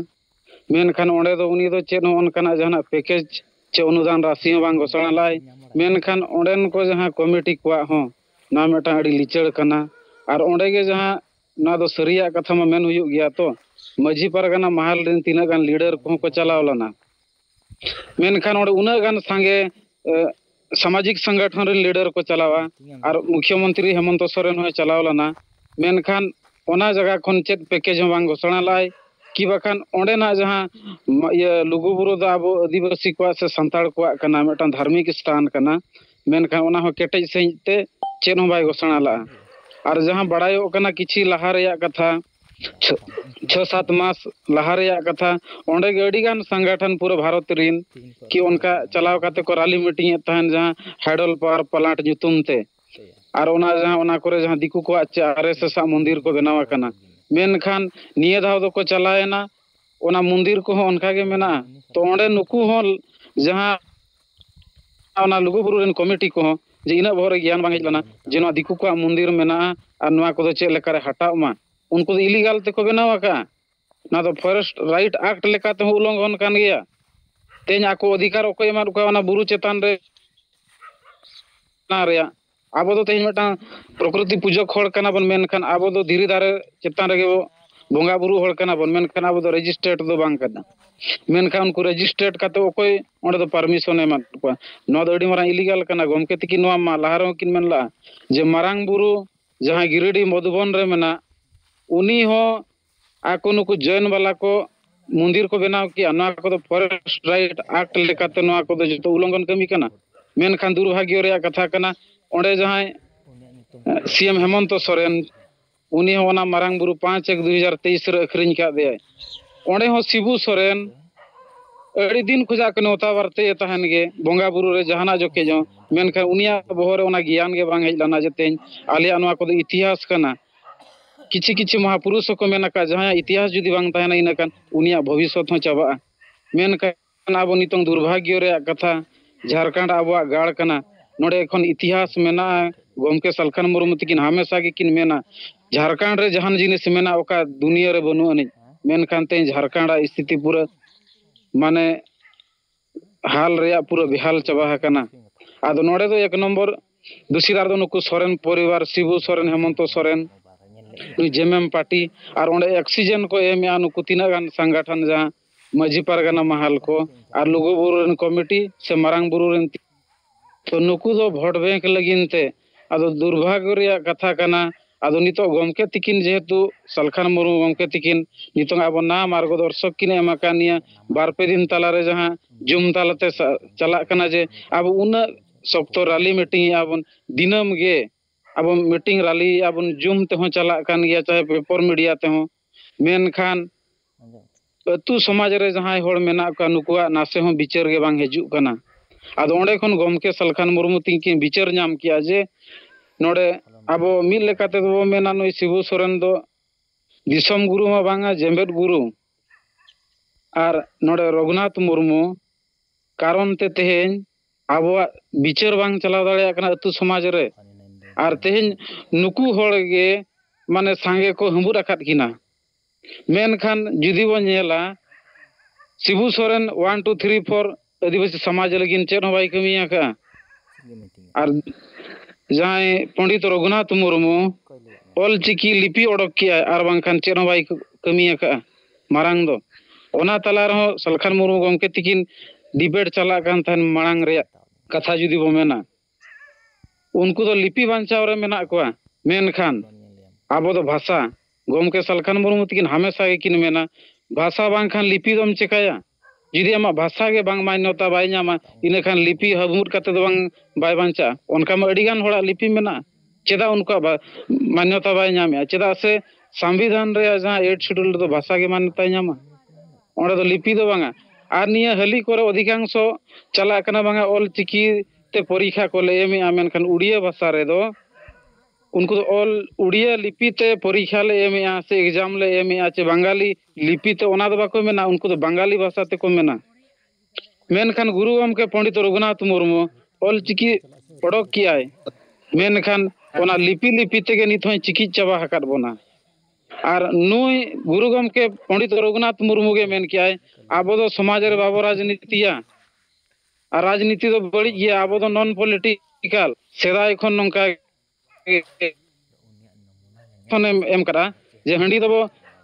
मेनखान ओंडे दो उनी दो चेन ओनकना जहां पैकेज चे अनुदान राशि बांग घोषणा लाई मेनखान ओंडेन को जहां कमिटी कोआ हो ना मेटा अड़ी लिचड़ कना और ओंडे गे जहां ना दो सरिया कथा मा मेन हुयो गया तो माझी परगना महल रेन तीना गान लीडर को चलावलाना मेनखान ओंडे उना गान संगे सामाजिक संगठन रे लीडर को चलावा और मुख्यमंत्री हेमंत सोरेन हो चलावलाना मेनखान ᱚᱱᱟ ᱡᱟᱭᱜᱟ ᱠᱷᱚᱱ ᱪᱮᱫ ᱯᱮᱠᱮᱡ ᱦᱚᱸ ᱵᱟᱝ ᱜᱷᱳᱥᱚᱱᱟ ᱞᱟᱜᱼᱟᱭ ᱠᱤ ᱵᱟᱠᱷᱟᱱ ᱚᱸᱰᱮᱱᱟᱜ ᱡᱟᱦᱟᱸ ᱞᱩᱜᱩᱵᱩᱨᱩ ᱫᱚ ᱟᱵᱚ ᱟᱹᱫᱤᱵᱟᱹᱥᱤ ᱠᱚᱣᱟᱜ ᱥᱮ ᱥᱟᱱᱛᱟᱲ ᱠᱚᱣᱟᱜ ᱠᱟᱱᱟ, ᱢᱤᱫᱴᱟᱝ ᱫᱷᱟᱨᱢᱤᱠ ᱥᱛᱷᱟᱱ ᱠᱟᱱᱟ, ᱢᱮᱱᱠᱷᱟन ᱚᱱᱟ ᱦᱚᱸ ᱠᱮᱴᱮᱡ ᱥᱟᱺᱦᱤᱡ ᱛᱮ ᱪᱮᱫ ᱦᱚᱸ ᱵᱟᱭ ᱜᱷᱳᱥᱚᱱᱟ ᱞᱟᱜᱼᱟ। ᱟᱨ ᱡᱟᱦᱟᱸ ᱵᱟᱲᱟᱭᱚᱜ ᱠᱟᱱᱟ ᱠᱤᱪᱷᱤ ᱞᱟᱦᱟ ᱨᱮᱭᱟᱜ ᱠᱟᱛᱷᱟ, 6-7 ᱢᱟᱥ ᱞᱟᱦᱟ ᱨᱮᱭᱟᱜ ᱠᱟᱛᱷᱟ, ᱚᱸᱰᱮ ᱜᱮ ᱟᱹᱰᱤᱜᱟᱱ ᱥᱚᱝᱜᱚᱴᱷᱚᱱ ᱯᱩᱨᱟᱹ ᱵᱷᱟᱨᱚᱛ ᱨᱤᱱ ᱠᱤ ᱚᱱᱠᱟ ᱪᱟᱞᱟᱣ ᱠᱟᱛᱮ ᱠᱚ ᱨᱟᱞᱤ ᱢᱤᱴᱤᱝ ᱮᱫ ᱛᱟᱦᱮᱱ ᱡᱟᱦᱟᱸ ᱦᱟᱭᱰᱚᱞ ᱯᱟᱣᱟᱨ ᱯᱞᱟᱱᱴ ᱧᱩᱛᱩᱢ ᱛᱮ। ᱟᱨ ᱚᱱᱟ ᱠᱚᱨᱮ ᱡᱟᱦᱟᱸ ᱫᱤᱠᱩ ᱠᱚᱣᱟᱜ RSS ᱟᱜ ᱢᱚᱱᱫᱤᱨ ᱠᱚ ᱵᱮᱱᱟᱣ ᱟᱠᱟᱱᱟ, ᱢᱮᱱᱠᱷᱟᱱ ᱱᱤᱭᱟᱹ ᱫᱷᱟᱣ ᱫᱚᱠᱚ ᱪᱟᱞᱟᱣᱮᱱᱟ ᱚᱱᱟ ᱢᱚᱱᱫᱤᱨ ᱠᱚᱦᱚᱸ ᱚᱱᱠᱟ ᱜᱮ ᱢᱮᱱᱟᱜᱼᱟ। ᱛᱚ ᱚᱸᱰᱮ ᱱᱩᱠᱩ ᱦᱚᱸ ᱡᱟᱦᱟᱸ ᱚᱱᱟ ᱞᱩᱜᱩᱵᱩᱨᱩ ᱨᱮᱱ ᱠᱚᱢᱤᱴᱤ ᱠᱚᱦᱚᱸ ᱡᱮ ᱤᱱᱟᱹᱜ ᱵᱚᱦᱚᱜ ᱨᱮ ᱜᱮᱭᱟᱱ ᱵᱟᱝ ᱦᱮᱡ ᱞᱮᱱᱟ ᱡᱮ ᱱᱚᱣᱟ ᱫᱤᱠᱩ ᱠᱚᱣᱟᱜ ᱢᱚᱱᱫᱤᱨ ᱢᱮᱱᱟᱜᱼᱟ ᱟᱨ ᱱᱚᱣᱟ ᱠᱚᱫᱚ ᱪᱮᱫ ᱞᱮᱠᱟᱨᱮ ᱦᱟᱴᱟᱣ ᱢᱟ। ᱩᱱᱠᱩ ᱫᱚ ᱤᱞᱤᱜᱟᱞ ᱛᱮᱠᱚ ᱵᱮᱱᱟᱣ ᱟᱠᱟᱜᱼᱟ। ᱱᱚᱣᱟ ᱫᱚ ᱯᱷᱚᱨᱮᱥᱴ ᱨᱟᱭᱤᱴ ᱮᱠᱴ ᱞᱮᱠᱟ ᱛᱮᱦᱚᱸ ᱩᱞᱚᱝᱜᱷᱚᱱ ᱠᱟᱱ ᱜᱮᱭᱟ। ᱛᱮᱦᱮᱧ ᱟᱠᱚ ᱚᱫᱷᱤᱠᱟᱨ ᱚᱠᱚᱭ ᱮᱢᱟᱫ ᱠᱚᱣᱟ ᱚᱱᱟ ᱵᱩᱨᱩ ᱪᱮᱛᱟᱱ ᱨᱮ ᱨᱮᱭᱟᱜ? ᱟᱵᱚ ᱫᱚ ᱛᱮᱦᱮᱧ ᱢᱤᱫᱴᱟᱝ ᱯᱨᱚᱠᱨᱤᱛᱤ ᱯᱩᱡᱟᱹ ᱦᱚᱲ ᱠᱟᱱᱟ ᱵᱚᱱ, ᱢᱮᱱᱠᱷᱟन ᱟᱵᱚ ᱫᱚ ᱫᱷᱤᱨᱤ ᱫᱟᱨᱮ ᱪᱮᱛᱟᱱ ᱨᱮᱜᱮ ᱵᱚ ᱵᱚᱸᱜᱟ ᱵᱩᱨᱩ ᱦᱚᱲ ᱠᱟᱱᱟ ᱵᱚᱱ, ᱢᱮᱱᱠᱷᱟᱱ ᱟᱵᱚ ᱫᱚ ᱨᱮᱡᱤᱥᱴᱨᱮᱴ ᱫᱚ ᱵᱟᱝ ᱠᱟᱱᱟ। ᱢᱮᱱᱠᱷᱟन ᱩᱱᱠᱩ ᱨᱮᱡᱤᱥᱴᱨᱮᱴ ᱠᱟᱛᱮ ᱚᱠᱚᱭ ᱚᱸᱰᱮ ᱫᱚ ᱯᱟᱨᱢᱤᱥᱚᱱ ᱮᱢᱟᱫ ᱠᱚᱣᱟ? ᱱᱚᱣᱟ ᱫᱚ ᱟᱹᱰᱤ ᱢᱟᱨᱟᱝ ᱤᱞᱤᱜᱟᱞ ᱠᱟᱱᱟ। ᱜᱚᱢᱠᱮ ᱛᱤᱠᱤᱱ ᱱᱚᱣᱟ ᱢᱟ ᱞᱟᱦᱟ ᱨᱮᱦᱚᱸ ᱠᱤᱱ ᱢᱮᱱ ᱞᱟᱜᱼᱟ ᱡᱮ ᱢᱟᱨᱟᱝ ᱵᱩᱨᱩ ᱡᱟᱦᱟᱸᱭ ᱜᱤᱨᱤᱰᱤ ᱢᱚᱫᱷᱩᱵᱚᱱ ᱨᱮ ᱢᱮᱱᱟᱜ, ᱩᱱᱤ ᱦᱚᱸ ᱟᱠᱚ ᱱᱩᱠᱩ ᱡᱚᱭᱮᱱ ᱵᱟᱞᱟ ᱠᱚ ᱢᱚᱱᱫᱤᱨ ᱠᱚ ᱵᱮᱱᱟᱣ ᱠᱮᱜᱼᱟ। ᱱᱚᱣᱟ ᱠᱚᱫᱚ ᱯᱷᱚᱨᱮᱥᱴ ᱨᱟᱭᱤᱴ ᱮᱠᱴ ᱞᱮᱠᱟᱛᱮ ᱱᱚᱣᱟ ᱠᱚᱫᱚ ᱡᱚᱛᱚ ᱩᱞᱚᱝᱜᱷᱚᱱ ᱠᱟᱹᱢᱤ ᱠᱟᱱᱟ। ᱢᱮᱱᱠᱷᱟन ᱫᱩᱨᱵᱷᱟᱜᱽᱜᱚ ᱨᱮᱭᱟᱜ ᱠᱟᱛᱷᱟ ᱠᱟᱱᱟ, ᱚᱸᱰᱮ ᱡᱟᱦᱟᱸᱭ CM ᱦᱮᱢᱚᱱᱛᱚ ᱥᱚᱨᱮᱱ, ᱩᱱᱤ ᱦᱚᱸ ᱚᱱᱟ ᱢᱟᱨᱟᱝ ᱵᱩᱨᱩ 5/1/2023 ᱨᱮ ᱟᱹᱠᱷᱨᱤᱧ ᱠᱟᱫᱮᱭᱟᱭ। ᱚᱸᱰᱮ ᱦᱚᱸ ᱥᱤᱵᱩ ᱥᱚᱨᱮᱱ ᱟᱹᱰᱤ ᱫᱤᱱ ᱠᱷᱚᱡᱟᱜ ᱠᱚ ᱱᱮᱣᱛᱟ ᱵᱟᱨᱛᱮᱭ ᱛᱟᱦᱮᱱ ᱜᱮ ᱵᱚᱸᱜᱟ ᱵᱩᱨᱩ ᱨᱮ ᱡᱟᱦᱟᱱᱟᱜ ᱡᱚᱠᱷᱮᱡ ᱦᱚᱸ, ᱢᱮᱱᱠᱷᱟᱱ ᱩᱱᱤᱭᱟᱜ ᱵᱚᱦᱚᱜ ᱨᱮ ᱚᱱᱟ ᱜᱮᱭᱟᱱ ᱜᱮ ᱵᱟᱝ ᱦᱮᱡ ᱞᱮᱱᱟ ᱡᱮ ᱛᱮᱦᱮᱧ ᱟᱞᱮᱭᱟᱜ ᱱᱚᱣᱟ ᱠᱚᱫᱚ ᱤᱛᱤᱦᱟᱥ ᱠᱟᱱᱟ। ᱠᱤᱪᱷᱤ ᱢᱚᱦᱟᱯᱩᱨᱩᱥ ᱦᱚᱸᱠᱚ ᱢᱮᱱ ᱟᱠᱟᱫ ᱡᱟᱦᱟᱸᱭᱟᱜ ᱤᱛᱤᱦᱟᱥ ᱡᱩᱫᱤ ᱵᱟᱝ ᱛᱟᱦᱮᱱᱟ ᱤᱱᱟᱹᱠᱷᱟᱱ ᱩᱱᱤᱭᱟᱜ ᱵᱷᱚᱵᱤᱥᱥᱚᱛ ᱦᱚᱸ ᱪᱟᱵᱟᱜᱼᱟ। ᱢᱮᱱᱠᱷᱟᱱ ᱟᱵᱚ ᱱᱤᱛᱚᱝ ᱫᱩᱨᱵᱷᱟᱜᱽᱜᱚ ᱨᱮᱭᱟᱜ ᱠᱟᱛᱷᱟ, ᱡᱷᱟᱲᱠᱷᱚᱸᱰ ᱟᱵᱚᱣᱟᱜ ᱜᱟᱲ ᱠᱟᱱᱟ, ᱱᱚᱰᱮ ᱮᱠᱷᱚᱱ ᱤᱛᱤᱦᱟᱥ ᱢᱮᱱᱟᱜᱼᱟ। ᱜᱚᱢᱠᱮ ᱥᱟᱞᱠᱷᱟᱱ ᱢᱩᱨᱢᱩ ᱛᱟᱹᱠᱤᱱ ᱦᱟᱢᱮᱥᱟ ᱜᱮᱠᱤᱱ ᱢᱮᱱᱟ ᱡᱷᱟᱲᱠᱷᱚᱸᱰ ᱨᱮ ᱡᱟᱦᱟᱱ ᱡᱤᱱᱤᱥ ᱢᱮᱱᱟᱜᱼᱟ ᱚᱠᱟ ᱫᱩᱱᱤᱭᱟᱹ ᱨᱮ ᱵᱟᱹᱱᱩᱜ ᱟᱹᱱᱤᱡ, ᱢᱮᱱᱠᱷᱟन ᱛᱮᱦᱮᱧ ᱡᱷᱟᱲᱠᱷᱚᱸᱰᱟᱜ ᱥᱛᱷᱤᱛᱤ ᱯᱩᱨᱟᱹ ᱢᱟᱱᱮ ᱦᱟᱞ ᱨᱮᱭᱟᱜ ᱯᱩᱨᱟᱹ ᱵᱮᱦᱟᱞ ᱪᱟᱵᱟ ᱟᱠᱟᱱᱟ। ᱟᱫᱚ ᱱᱚᱰᱮ ᱫᱚ 1 ᱱᱚᱢᱵᱚᱨ ᱫᱩᱥᱤᱫᱟᱨ ᱫᱚ ᱱᱩᱠᱩ ᱥᱚᱨᱮᱱ ᱯᱚᱨᱤᱵᱟᱨ, ᱥᱤᱵᱩ ᱥᱚᱨᱮᱱ, ᱦᱮᱢᱚᱱᱛᱚ ᱥᱚᱨᱮᱱ, ᱱᱩᱭ ᱡᱮᱢᱮᱢ ᱯᱟর্টি, ᱟᱨ ᱚᱸᱰᱮ ᱚᱠᱥᱤᱡᱮᱱ ko ᱮᱢᱮᱜᱼᱟ ᱱᱩᱠᱩ ᱛᱤᱱᱟᱹᱜ ᱜᱟᱱ ᱥᱚᱝᱜᱚᱴᱷᱚᱱ ᱡᱟᱦᱟᱸ ᱢᱟᱹᱡᱷᱤ ᱯᱟᱨᱜᱟᱱᱟ ᱢᱟᱦᱟᱞ ko ᱟᱨ ᱞᱩᱜᱩᱵᱩᱨᱩ ᱨᱮᱱ ᱠᱚᱢᱤᱴᱤ ᱥᱮ ᱢᱟᱨᱟᱝ ᱵᱩᱨᱩ ᱨᱮᱱ, ᱛᱚ ᱱᱩᱠᱩ ᱫᱚ ᱵᱷᱳᱴ ᱵᱮᱝᱠ ᱞᱟᱹᱜᱤᱫ ᱛᱮ, ᱟᱫᱚ ᱫᱩᱨᱵᱷᱟᱜᱽᱜᱚ ᱨᱮᱭᱟᱜ ᱠᱟᱛᱷᱟ ᱠᱟᱱᱟ। ᱟᱫᱚ ᱱᱤᱛᱚᱜ ᱜᱚᱢᱠᱮ ᱛᱤᱠᱤᱱ ᱡᱮᱦᱮᱛᱩ ᱥᱟᱞᱠᱷᱟᱱ ᱢᱩᱨᱢᱩ ᱜᱚᱢᱠᱮ ᱛᱤᱠᱤᱱ ᱱᱤᱛᱚᱝ ᱟᱵᱚ ᱱᱟᱢ ᱢᱟᱨᱜᱚᱫᱚᱨশᱚক ᱠᱤᱱ ᱮᱢ ᱟᱠᱟᱫ ᱱᱤᱭᱟᱹ 2-3 ᱫᱤᱱ ᱛᱟᱞᱟᱨᱮ ᱡᱟᱦᱟᱸ ᱡᱩᱢ ᱛᱟᱞᱟᱛᱮ ᱪᱟᱞᱟᱜ ᱠᱟᱱᱟ ᱡᱮ ᱟᱵᱚ ᱩᱱᱟᱹᱜ ᱥᱚᱠᱛᱚ ᱨᱟᱞᱤ ᱢᱤᱴᱤᱝ ᱮᱜᱼᱟ ᱵᱚᱱ, ᱫᱤᱱᱟᱹᱢ ᱜᱮ ᱟᱵᱚ ᱢᱤᱴᱤᱝ ᱨᱟᱞᱤᱭᱮᱜᱼᱟ ᱵᱚᱱ, ᱡᱩᱢ ᱛᱮᱦᱚᱸ ᱪᱟᱞᱟᱜ ᱠᱟᱱ ᱜᱮᱭᱟ ᱪᱟᱦᱮ ᱯᱮᱯᱟᱨ ᱢᱤᱰᱤᱭᱟ ᱛᱮᱦᱚᱸ, ᱢᱮᱱᱠᱷᱟन ᱟᱹᱛᱩ ᱥᱚᱢᱟᱡᱽ ᱨᱮ ᱡᱟᱦᱟᱸᱭ ᱦᱚᱲ ᱢᱮᱱᱟᱜ ᱠᱚᱣᱟ ᱱᱩᱠᱩᱣᱟᱜ ᱱᱟᱥᱮ ᱦᱚᱸ ᱵᱤᱪᱟᱹᱨ ᱜᱮ ᱵᱟᱝ ᱦᱤᱡᱩᱜ ᱠᱟᱱᱟ। ᱟᱫᱚ ᱚᱸᱰᱮ ᱠᱷᱚᱱ ᱜᱚᱢᱠᱮ ᱥᱟᱞᱠᱷᱟᱱ ᱢᱩᱨᱢᱩ ᱛᱤᱠᱤᱱ ᱵᱤᱪᱟᱹᱨ ᱧᱟᱢ ᱠᱮᱜᱼᱟ ᱡᱮ ᱱᱚᱰᱮ ᱟᱵᱚ ᱢᱤᱫ ᱞᱮᱠᱟ ᱛᱮᱫᱚ ᱵᱚ ᱢᱮᱱᱟ ᱱᱩᱭ ᱥᱤᱵᱩ ᱥᱚᱨᱮᱱ ᱫᱚ ᱫᱤᱥᱚᱢ ᱜᱩᱨᱩ ᱦᱚᱸ ᱵᱟᱝᱟ, ᱡᱮᱢᱵᱮᱫ ᱜᱩᱨᱩ। ᱟᱨ ᱱᱚᱰᱮ ᱨᱚᱜᱷᱩᱱᱟᱛᱷ ᱢᱩᱨᱢᱩ ᱠᱟᱨᱚᱱ te ᱛᱮᱦᱮᱧ ᱟᱵᱚᱣᱟᱜ ᱵᱤᱪᱟᱹᱨ ᱵᱟᱝ ᱪᱟᱞᱟᱣ ᱫᱟᱲᱮᱭᱟᱜ ᱠᱟᱱᱟ ᱟᱹᱛᱩ ᱥᱚᱢᱟᱡᱽ ᱨᱮ। ᱟᱨ ᱛᱮᱦᱮᱧ ᱱᱩᱠᱩ ᱦᱚᱲ ᱜᱮ ᱢᱟᱱᱮ ᱥᱟᱸᱜᱮ ko ᱦᱟᱺᱵᱩᱫ ᱟᱠᱟᱫ ᱠᱤᱱᱟ। ᱢᱮᱱᱠᱷᱟन ᱡᱩᱫᱤ ᱵᱚᱱ ᱧᱮᱞᱟ ᱥᱤᱵᱩ ᱥᱚᱨᱮᱱ 1 2 3 4 ᱟᱹᱫᱤᱵᱟᱹᱥᱤ ᱥᱚᱢᱟᱡᱽ ᱞᱟᱹᱜᱤᱫ ᱪᱮᱫ ᱦᱚᱸ ᱵᱟᱭ ᱠᱟᱹᱢᱤ ᱟᱠᱟᱜᱼᱟ। ᱟᱨ ᱡᱟᱦᱟᱸᱭ ᱯᱚᱸᱰᱤᱛ ᱨᱚᱜᱷᱩᱱᱟᱛᱷ ᱢᱩᱨᱢᱩ ᱚᱞᱪᱤᱠᱤ ᱞᱤᱯᱤ ᱚᱰᱚᱠ ᱠᱮᱜᱼᱟᱭ ᱟᱨ ᱵᱟᱝᱠᱷᱟᱱ ᱪᱮᱫ ᱦᱚᱸ ᱵᱟᱭ ᱠᱟᱹᱢᱤ ᱟᱠᱟᱜᱼᱟ ᱢᱟᱲᱟᱝ ᱫᱚ। ᱚᱱᱟ ᱛᱟᱞᱟ ᱨᱮᱦᱚᱸ ᱥᱟᱞᱠᱷᱟᱱ ᱢᱩᱨᱢᱩ ᱜᱚᱢᱠᱮ ᱛᱤᱠᱤᱱ ᱰᱤᱵᱮᱴ ᱪᱟᱞᱟᱜ ᱠᱟᱱ ᱛᱟᱦᱮᱱ ᱢᱟᱲᱟᱝ ᱨᱮᱭᱟᱜ ᱠᱟᱛᱷᱟ ᱡᱩᱫᱤ ᱵᱚ ᱢᱮᱱᱟ, ᱩᱱᱠᱩ ᱫᱚ ᱞᱤᱯᱤ ᱵᱟᱧᱪᱟᱣ ᱨᱮ ᱢᱮᱱᱟᱜ ᱠᱚᱣᱟ। ᱢᱮᱱᱠᱷᱟन ᱟᱵᱚ ᱫᱚ ᱵᱷᱟষᱟ, ᱜᱚᱢᱠᱮ ᱥᱟᱞᱠᱷᱟᱱ ᱢᱩᱨᱢᱩ ᱛᱤᱠᱤᱱ ᱦᱟᱢᱮᱥᱟ ᱜᱮᱠᱤᱱ ᱢᱮᱱᱟ ᱵᱷᱟষᱟ ᱵᱟᱝᱠᱷᱟᱱ ᱞᱤᱯᱤ ᱫᱚᱢ ᱪᱮᱠᱟᱭᱟ? ᱡᱩᱫᱤ ᱟᱢᱟᱜ ᱵᱷᱟষᱟ ᱜᱮ ᱵᱟᱝ ᱢᱟन्यᱚᱛᱟ ᱵᱟᱭ ᱧᱟᱢᱟ, ᱤᱱᱟᱹᱠᱷᱟᱱ ᱞᱤᱯᱤ ᱦᱟᱹᱵᱩᱫ ᱠᱟᱛᱮ ᱫᱚ ᱵᱟᱭ ᱵᱟᱧᱪᱟᱜᱼᱟ। ᱚᱱᱠᱟ ᱢᱟ ᱟᱹᱰᱤᱜᱟᱱ ᱦᱚᱲᱟᱜ ᱞᱤᱯᱤ ᱢᱮᱱᱟᱜᱼᱟ, ᱪᱮᱫᱟᱜ ᱩᱱᱠᱩᱣᱟᱜ ᱢᱟन्यᱚᱛᱟ ᱵᱟᱭ ᱧᱟᱢᱮᱜᱼᱟ? ᱪᱮᱫᱟᱜ ᱥᱮ ᱥᱚᱝᱵᱤᱫᱷᱟᱱ ᱨᱮᱭᱟᱜ ᱡᱟᱦᱟᱸ 8 শিডিউল ᱨᱮᱫᱚ ᱵᱷᱟষᱟ ᱜᱮ ᱢᱟन्यতাᱭ ᱧᱟᱢᱟ, ᱚᱸᱰᱮ ᱫᱚ ᱞᱤᱯᱤ ᱫᱚ ᱵᱟᱝᱟ। ᱟᱨ ᱱᱤᱭᱟᱹ ᱦᱟᱹᱞᱤ ᱠᱚᱨᱮ ᱚᱫᱷᱤᱠᱟᱝᱥᱚ ᱪᱟᱞᱟᱜ ᱠᱟᱱᱟ ᱵᱟᱝᱟ ᱚᱞᱪᱤᱠᱤ te ᱯᱚᱨᱤᱠᱷᱟ ᱠᱚᱞᱮ ᱮᱢᱮᱜᱼᱟ, ᱢᱮᱱᱠᱷᱟन ᱩᱲᱤᱭᱟ ᱵᱷᱟষᱟ ᱨᱮᱫᱚ उनको ᱚল उड़िया लिपि ते परीक्षा ले एमेआ से एग्जाम ले एमेआ चे बंगाली लिपि ते ओना दो बाको मेना, उनको तो बंगाली भाषा ते को मेना। मेनखान गुरु गमके पंडित रघुनाथ मुर्मू ऑलचिकी ओडोक कियाय, मेनखान ओना लिपि लिपि तेगे नित होय चिकी चाबा हकाद बोना। और नुई गुरु गमके पंडित रघुनाथ मुर्मू गे मेन कियाय आबो दो समाज रे बाबो राजनीतिया, और राजनीति दो बड़ी गया, आबो दो नॉन पॉलिटिकल सेदाय खन नंका एम करा जे हंडी दबो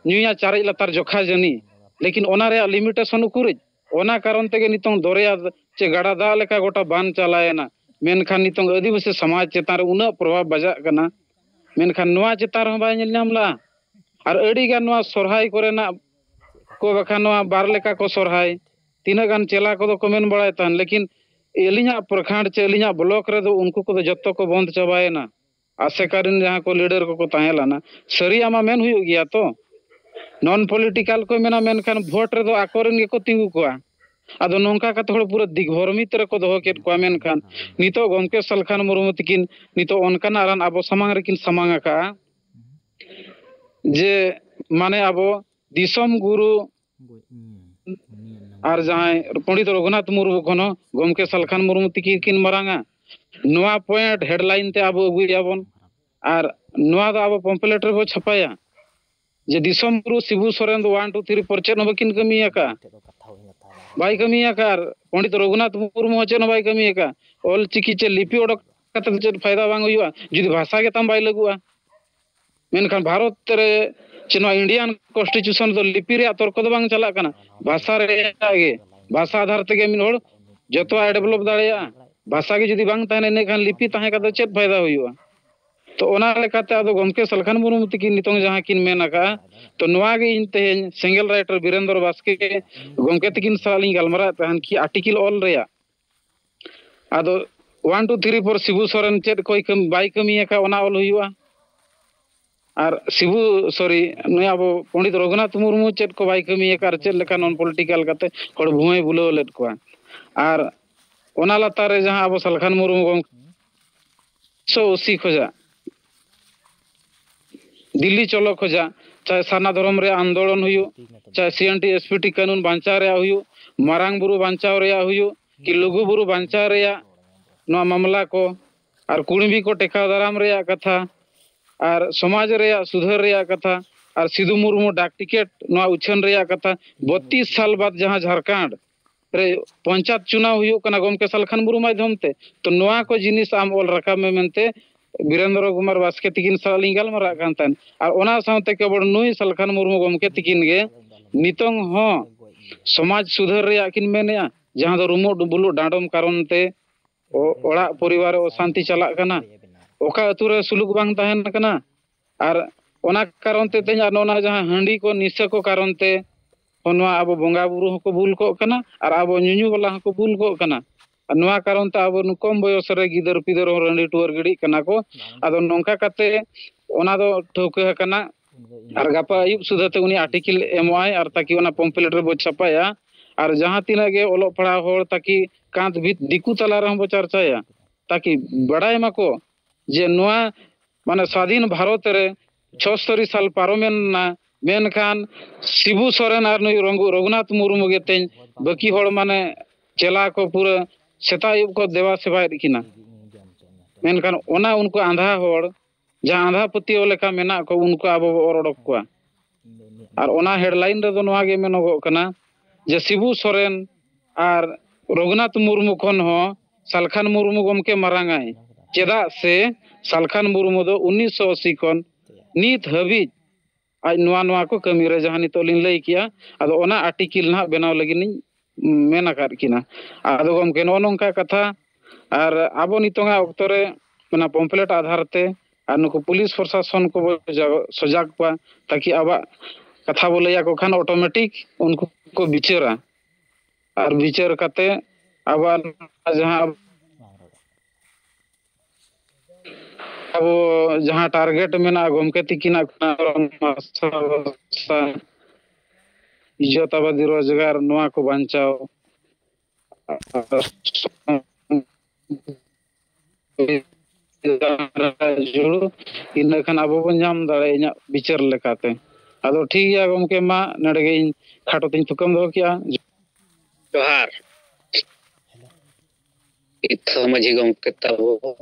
ᱧᱩᱭᱟ चारे लतार जोखा जनी, लेकिन ओना रे लिमिटेशन उकुरिज ओना कारण तेगे नितों दरिया चे गाड़ा दा लेका गोटा बान चलायना। मेनखान नितों आदिवासी समाज चेतान रे उना प्रभाव बजाग कना, मेनखान नोआ चेतान रे बाय नेल नाम ला। और अड़ी गान नोआ सोरहाय कोरेना को बखान नोआ बार लेका को सोरहाय तीना गान चेला को को मेन बड़ाय तान लेकिन एलिया प्रखंड चे एलिया ब्लॉक रे दो उनको को जत्तो को बंद चबायना आसेकारिन जहां को लीडर को ताहेलाना सरी आमा मेन हुई गया तो नॉन पॉलिटिकल को मेना मेनखान वोट रे दो आकोरिन के को तिंगु कोआ आदो नोंका का थोड़ा पूरा दिग्भरमित रे को दोहो केट कोआ मेनखान नितो गमके सलखान मुर्मु तकिन नितो ओनकान आरान आबो समांग रेकिन समांग का जे माने आबो दिसम गुरु और जहां पंडित रघुनाथ मुर्मु खनो गमके सलखान मुर्मु तकिन किन मरांगा नोआ पॉइंट हेडलाइन ते आबो अगुयाबन और नोआ दो आबो पम्पलेट रे बो छपाया जे दिसम गुरु शिबू सोरेन दो 1 2 3 4 चेन बकिन कमिया का बाई कमिया का पंडित रघुनाथ मुर्मु चेन बाई कमिया का ऑल चिकी चे लिपि ओडक कते चे फायदा बांग हुआ जुदी भाषा के तम बाई लगुआ मेनखान भारत रे चेनो इंडियन कॉन्स्टिट्यूशन दो लिपि रे तर्क दो बांग चला कना भाषा रे गे भाषा आधार ते मिन होड़ जतो डेवलप दाड़िया भाषा के जुदी बांग ताने ने खान लिपि ताहे का चे फायदा हुआ तो ओना लेकाते आदो गमके सलखान मुर्मु तकिन नितों जहां किन मेनका तो नोआ गे इन तेहेन सिंगल राइटर वीरेंद्र बास्के के गमके तकिन सालिन गलमरा तहन की आर्टिकल ऑल रेया आदो 1 2 3 4 शिबू सोरेन चेद कोई कम बाई कमिया का ओना ऑल हुआ और शिबू सॉरी नया अब पंडित रघुनाथ मुर्मु चेद को बाई कमिया का चेद लेका नॉन पॉलिटिकल काते हड़ भुए बुलाव लेद को और ओना लतारे जहां अब सलखान मुर्मु गम 180 खोजा दिल्ली चलो खोजा चाहे साना धर्म रे आंदोलन हुयो चाहे सीएनटी एसपीटी कानून बांचा रे हुयो मारांग बुरु बांचाव रे हुयो कि लघु बुरु बांचा रे नो मामला को और कुणबी को टेका दाराम रे कथा और समाज रे सुधार रे कथा और सिधु मुर्मु डाक टिकट नो उछन रे कथा 32 साल बाद जहां झारखंड रे पंचायत चुनाव हुयो कना गमके सलखान मुर्मु माध्यम ते तो नोआ को जिनिस आम ऑल रखा में मेनते वीरेंद्र कुमार बास्के तकिन सालिन गलमरा कांतन और ओना साउते केवल नुई सलखान मुर्मु गमके तकिन गे नितों हो समाज सुधार रे किन मेनेया जहां दो रुमो बुलु डांडम कारण ते ओड़ा परिवार अशांति चला कना ओका अतु रे सुलुक बांग ताहेन कना और ओना कारण ते तेज ओना जहां हंडी को निशा को कारण ते ओनवा अब बोंगा बुरु हको भूल को कना और अब नुनु वाला हको भूल को कना नोआ कारण ते अब कम बयस रे गिदर पिदर रंडी टुअर गिड़ी कना को आदो नोंका काते ओना दो ठोके कना और गापा आयुब सुधाते उनी आर्टिकल एमआई और ताकि ओना पम्पलेट रे बो छपाया और जहां तिना गे ओलो पढ़ा होड़ ताकि कांत भी दिकु तला रे बो चर्चाया ताकि बड़ाई माको जे नोआ माने स्वाधीन भारत रे 76 साल पारोमेन ना मेनखान शिबू सोरेन और रघुनाथ मुर्मु गे तेज बाकी होड़ माने चेला को पूरा सेतायुब को देवा सेवा किना मेनखान ओना उनको आंधा होड़ जहां आंधा पतियो लेका मेना को उनको अब और ओडक को और ओना हेडलाइन रे दो नोआ गे मेनोगो कना जे शिबू सोरेन और रघुनाथ मुर्मु खन हो सलखान मुर्मु गमके मारांगाय चेदा से सलखान मुर्मु दो 1980 खन नित हबी आज नोआ नोआ को कमी रे जहां नितो लिन लई किया आदो ओना आर्टिकल ना बनाव लगिन मेना कर किना आदो गमके नो नोंका कथा और आबो नितोंगा ऑक्तो रे ओना पम्पलेट आधार ते और नुको पुलिस प्रशासन को सजाग पा ताकि आबा कथा बोलैया को खान ऑटोमेटिक उनको को विचारा और विचार करते अब जहां अब जहां टारगेट में ना गमके तिकिना इज्जतबादी रोजगार नोआ को बांचाओ जुड़ू इन खान अब बन जाम दाड़े इन विचार लेकाते आदो ठीक गया गमके मा नडगे इन खाटो तिन थुकम दो किया जोहार इतो मजी गमके Tabo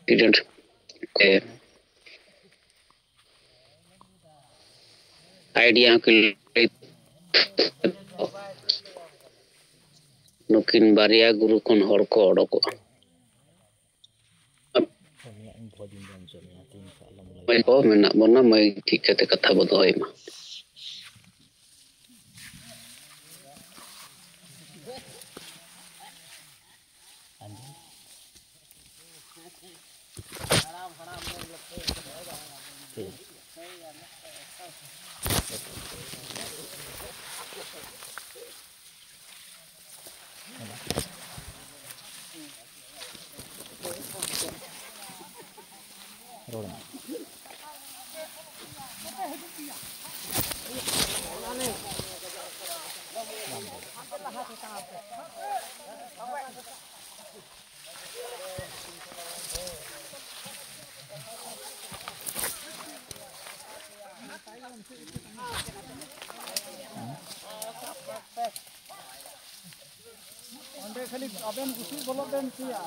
didn't idea ke nukin baria guru kon hor ko odoko mai ko mena mona mai ठीक kate katha bodoy ma road खाली आबेन गुसी बोलो देन किया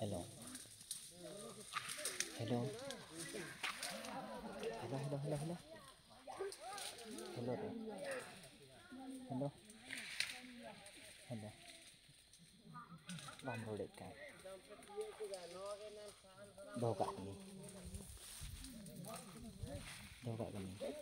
hello hello hello hello hello hello hello hello hello bom rồi đấy cái đâu vậy nhỉ đâu vậy nhỉ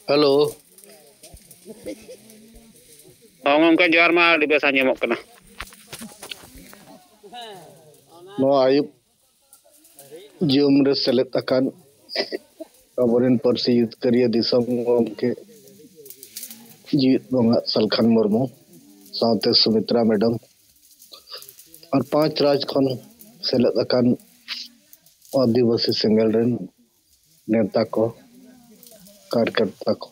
hello ngomong joar mah di biasa nyemok kena no ayub jum re selet akan aboren parsi karya disam ke जीत बंगा सलखन मुर्मू साथे Sumitra madam और 5 राज खन सेलेद अकान आदिवासी single rain नेता को कार्यकर्ता को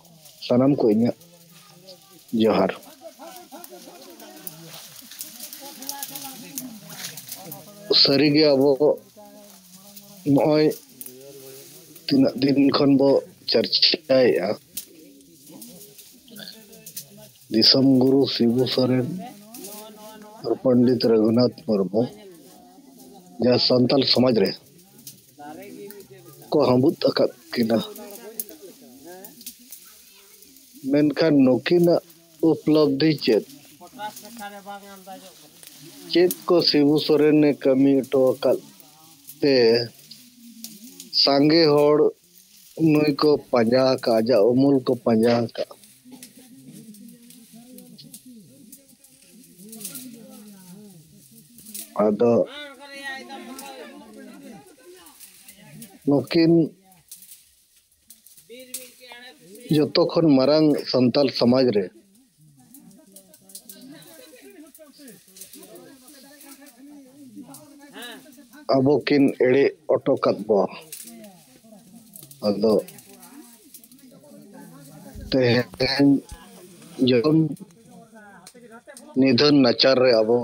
सनम को इन्या जोहार सरी गे अब नय तीना दिन खन बो चर्चाया दिसम गुरु शिबू सोरेन और पंडित रघुनाथ मुर्मू जहाँ संताल समाज रे को हमुत अकत किना मेनखान नोकिना उपलब्धि चेत को शिबू सोरेन ने कमी उठो अकत ते सांगे होड़ नुई को पंजा का आजा उमुल को पंजा का आदो नुकिन जतो खन मरंग संताल समाज रे अबो किन एड़े ऑटोकत बो आदो तेहन जम निधन नचार रे अबो